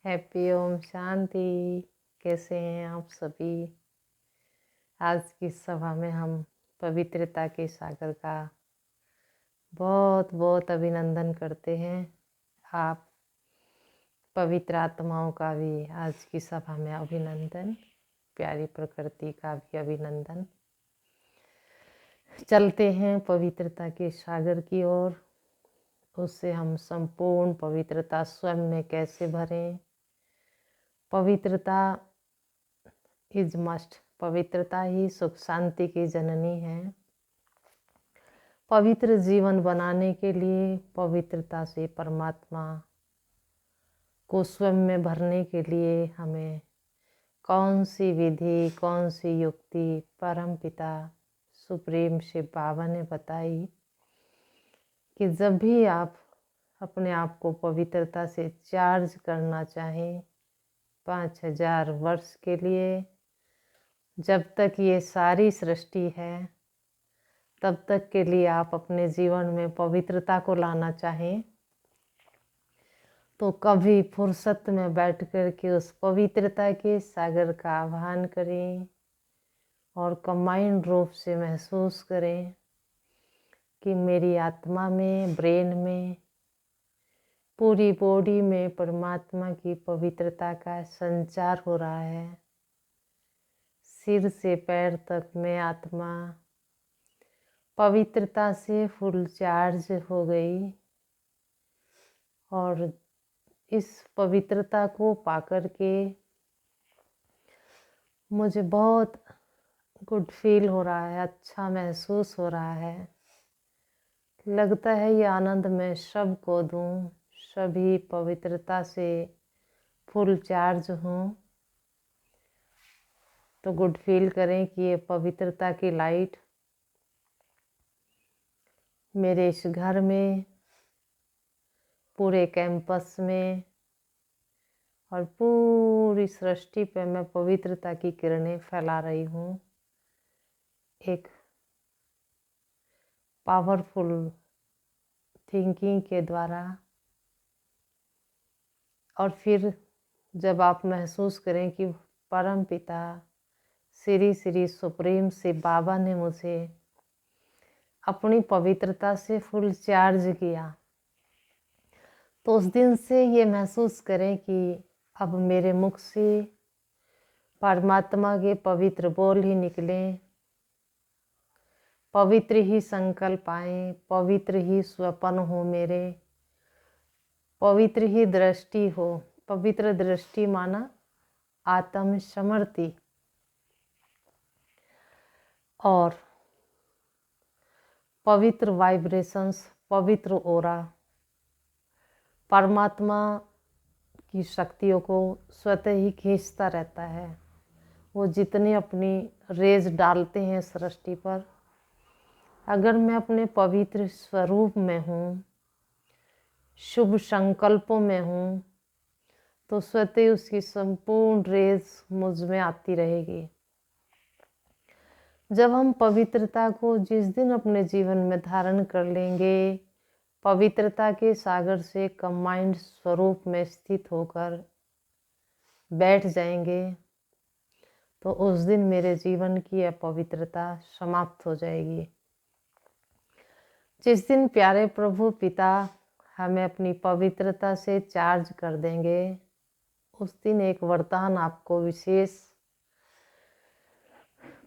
Happy Om Shanti. कैसे हैं आप सभी? आज की सभा में हम पवित्रता के सागर का बहुत बहुत अभिनंदन करते हैं। आप पवित्र आत्माओं का भी आज की सभा में अभिनंदन, प्यारी प्रकृति का भी अभिनंदन। चलते हैं पवित्रता के सागर की ओर। उससे हम संपूर्ण पवित्रता स्वयं में कैसे भरें। पवित्रता इज मस्ट। पवित्रता ही सुख शांति की जननी है। पवित्र जीवन बनाने के लिए पवित्रता से परमात्मा को स्वयं में भरने के लिए हमें कौन सी विधि, कौन सी युक्ति परम पिता सुप्रीम शिव बाबा ने बताई कि जब भी आप अपने आप को पवित्रता से चार्ज करना चाहें 5000 वर्ष के लिए, जब तक ये सारी सृष्टि है तब तक के लिए आप अपने जीवन में पवित्रता को लाना चाहें तो कभी फुर्सत में बैठ कर के उस पवित्रता के सागर का आह्वान करें और कंबाइंड रूप से महसूस करें कि मेरी आत्मा में, ब्रेन में, पूरी बॉडी में परमात्मा की पवित्रता का संचार हो रहा है। सिर से पैर तक में आत्मा पवित्रता से फुल चार्ज हो गई और इस पवित्रता को पाकर के मुझे बहुत गुड फील हो रहा है, अच्छा महसूस हो रहा है। लगता है ये आनंद मैं सबको दूं, सभी पवित्रता से फुल चार्ज हूँ। तो गुड फील करें कि ये पवित्रता की लाइट मेरे इस घर में, पूरे कैंपस में और पूरी सृष्टि पे मैं पवित्रता की किरणें फैला रही हूँ। एक पावरफुल थिंकिंग के द्वारा। और फिर जब आप महसूस करें कि परम पिता श्री श्री सुप्रीम शिव बाबा ने मुझे अपनी पवित्रता से फुल चार्ज किया, तो उस दिन से ये महसूस करें कि अब मेरे मुख से परमात्मा के पवित्र बोल ही निकलें, पवित्र ही संकल्प आए, पवित्र ही स्वप्न हो मेरे, पवित्र ही दृष्टि हो। पवित्र दृष्टि माना आत्म समर्ति और पवित्र वाइब्रेशंस, पवित्र ओरा परमात्मा की शक्तियों को स्वतः ही खींचता रहता है। वो जितनी अपनी रेज डालते हैं सृष्टि पर, अगर मैं अपने पवित्र स्वरूप में हूँ, शुभ संकल्पों में हूँ, तो स्वतः उसकी संपूर्ण रेज मुझ में आती रहेगी। जब हम पवित्रता को जिस दिन अपने जीवन में धारण कर लेंगे, पवित्रता के सागर से कंबाइंड स्वरूप में स्थित होकर बैठ जाएंगे, तो उस दिन मेरे जीवन की अपवित्रता समाप्त हो जाएगी। जिस दिन प्यारे प्रभु पिता हमें अपनी पवित्रता से चार्ज कर देंगे, उस दिन एक वरदान आपको विशेष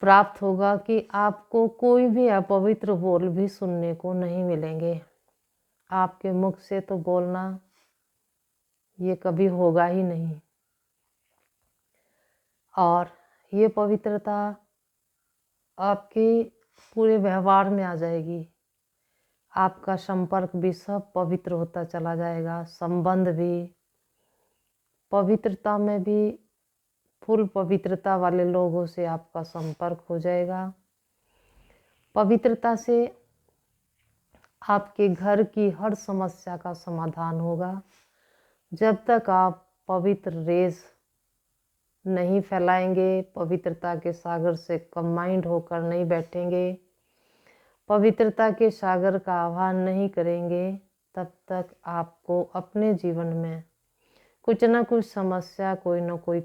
प्राप्त होगा कि आपको कोई भी अपवित्र बोल भी सुनने को नहीं मिलेंगे। आपके मुख से तो बोलना ये कभी होगा ही नहीं। और ये पवित्रता आपके पूरे व्यवहार में आ जाएगी। आपका संपर्क भी सब पवित्र होता चला जाएगा, संबंध भी पवित्रता में भी फुल पवित्रता वाले लोगों से आपका संपर्क हो जाएगा। पवित्रता से आपके घर की हर समस्या का समाधान होगा। जब तक आप पवित्र रेज नहीं फैलाएंगे, पवित्रता के सागर से कंबाइंड होकर नहीं बैठेंगे, पवित्रता के सागर का आह्वान नहीं करेंगे, तब तक आपको अपने जीवन में कुछ ना कुछ समस्या, कोई ना कोई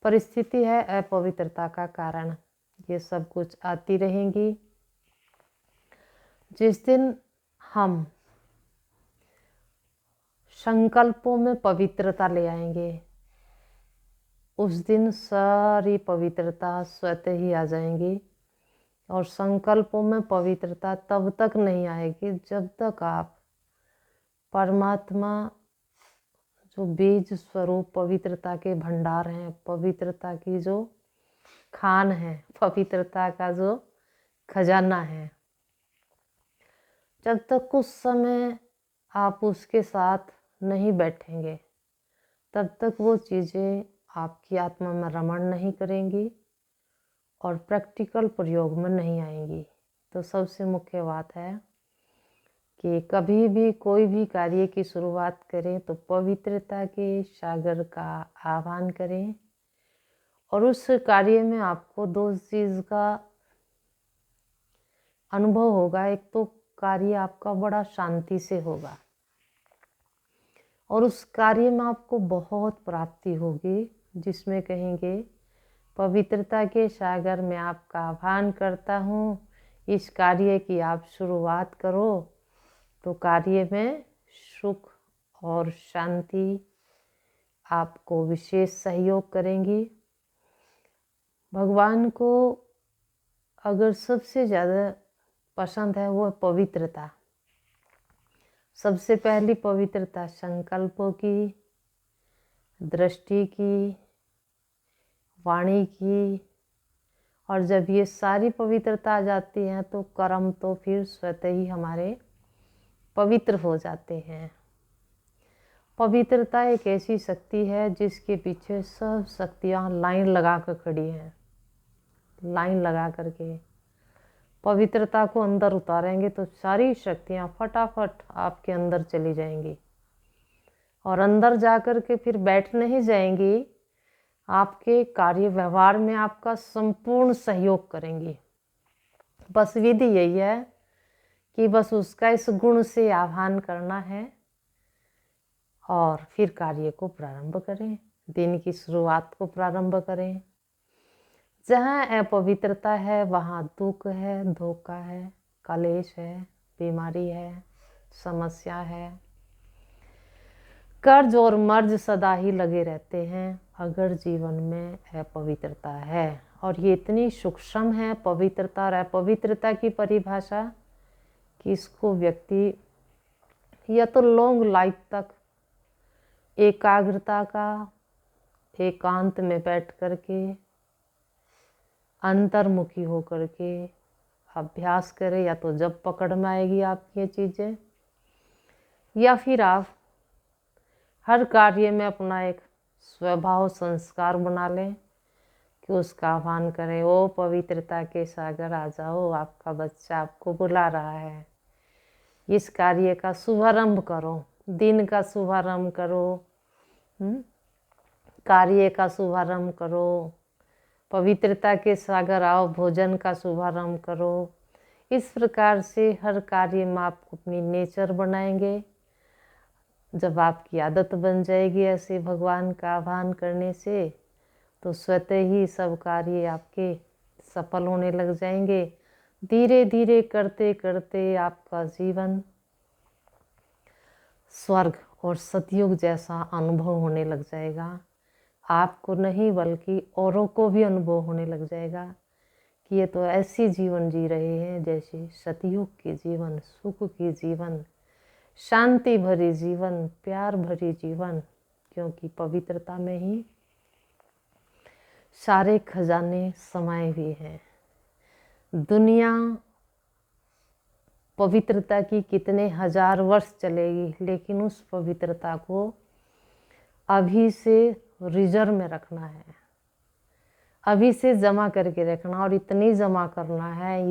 परिस्थिति है अपवित्रता का कारण, ये सब कुछ आती रहेंगी। जिस दिन हम संकल्पों में पवित्रता ले आएंगे, उस दिन सारी पवित्रता स्वतः ही आ जाएंगी। और संकल्पों में पवित्रता तब तक नहीं आएगी जब तक आप परमात्मा, जो बीज स्वरूप पवित्रता के भंडार हैं, पवित्रता की जो खान है, पवित्रता का जो खजाना है, जब तक कुछ समय आप उसके साथ नहीं बैठेंगे, तब तक वो चीज़ें आपकी आत्मा में रमण नहीं करेंगी और प्रैक्टिकल प्रयोग में नहीं आएंगी। तो सबसे मुख्य बात है कि कभी भी कोई भी कार्य की शुरुआत करें तो पवित्रता के सागर का आह्वान करें। और उस कार्य में आपको दो चीज़ का अनुभव होगा। एक तो कार्य आपका बड़ा शांति से होगा और उस कार्य में आपको बहुत प्राप्ति होगी, जिसमें कहेंगे पवित्रता के सागर में आपका आह्वान करता हूँ, इस कार्य की आप शुरुआत करो। तो कार्य में सुख और शांति आपको विशेष सहयोग करेंगी। भगवान को अगर सबसे ज़्यादा पसंद है वो है पवित्रता। सबसे पहली पवित्रता संकल्पों की, दृष्टि की, वाणी की। और जब ये सारी पवित्रता आ जाती है तो कर्म तो फिर स्वतः ही हमारे पवित्र हो जाते हैं। पवित्रता एक ऐसी शक्ति है जिसके पीछे सब शक्तियाँ लाइन लगा कर खड़ी हैं। लाइन लगा करके पवित्रता को अंदर उतारेंगे तो सारी शक्तियाँ फटाफट आपके अंदर चली जाएंगी और अंदर जाकर के फिर बैठ नहीं जाएंगी, आपके कार्य व्यवहार में आपका संपूर्ण सहयोग करेंगी। बस विधि यही है कि बस उसका इस गुण से आह्वान करना है और फिर कार्य को प्रारंभ करें, दिन की शुरुआत को प्रारंभ करें। जहाँ अपवित्रता है वहाँ दुख है, धोखा है, कलेश है, बीमारी है, समस्या है, कर्ज और मर्ज सदा ही लगे रहते हैं अगर जीवन में अपवित्रता है। और ये इतनी सूक्ष्म है पवित्रता और अपवित्रता की परिभाषा कि इसको व्यक्ति या तो लॉन्ग लाइफ तक एकाग्रता का एकांत में बैठ करके अंतर्मुखी हो करके अभ्यास करे, या तो जब पकड़ में आएगी आपकी ये चीज़ें, या फिर आप हर कार्य में अपना एक स्वभाव संस्कार बना लें कि उसका आह्वान करें, ओ पवित्रता के सागर आ जाओ, आपका बच्चा आपको बुला रहा है, इस कार्य का शुभारंभ करो, दिन का शुभारंभ करो, कार्य का शुभारंभ करो, पवित्रता के सागर आओ, भोजन का शुभारंभ करो। इस प्रकार से हर कार्य में आप अपनी नेचर बनाएंगे। जब आपकी आदत बन जाएगी ऐसे भगवान का आह्वान करने से, तो स्वतः ही सब कार्य आपके सफल होने लग जाएंगे। धीरे धीरे करते करते आपका जीवन स्वर्ग और सतयुग जैसा अनुभव होने लग जाएगा। आपको नहीं बल्कि औरों को भी अनुभव होने लग जाएगा कि ये तो ऐसी जीवन जी रहे हैं जैसे सतयुग की जीवन, सुख की जीवन, शांति भरी जीवन, प्यार भरी जीवन। क्योंकि पवित्रता में ही सारे खजाने समाये हुए हैं। दुनिया पवित्रता की कितने हजार वर्ष चलेगी, लेकिन उस पवित्रता को अभी से रिजर्व में रखना है, अभी से जमा करके रखना। और इतनी जमा करना है,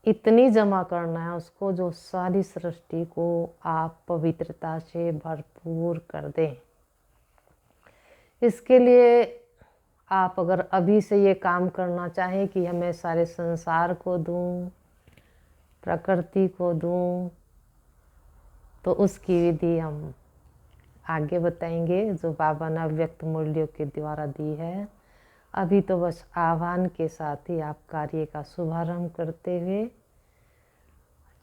इतनी जमा करना है उसको, जो सारी सृष्टि को आप पवित्रता से भरपूर कर दें। इसके लिए आप अगर अभी से ये काम करना चाहें कि हमें सारे संसार को दूं, प्रकृति को दूं, तो उसकी विधि हम आगे बताएंगे, जो बाबा ने अव्यक्त मूल्यों के द्वारा दी है। अभी तो बस आह्वान के साथ ही आप कार्य का शुभारंभ करते हुए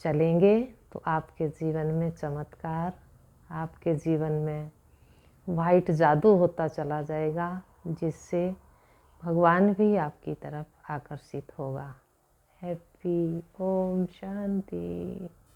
चलेंगे तो आपके जीवन में चमत्कार, आपके जीवन में वाइट जादू होता चला जाएगा, जिससे भगवान भी आपकी तरफ आकर्षित होगा। हैप्पी ओम शांति।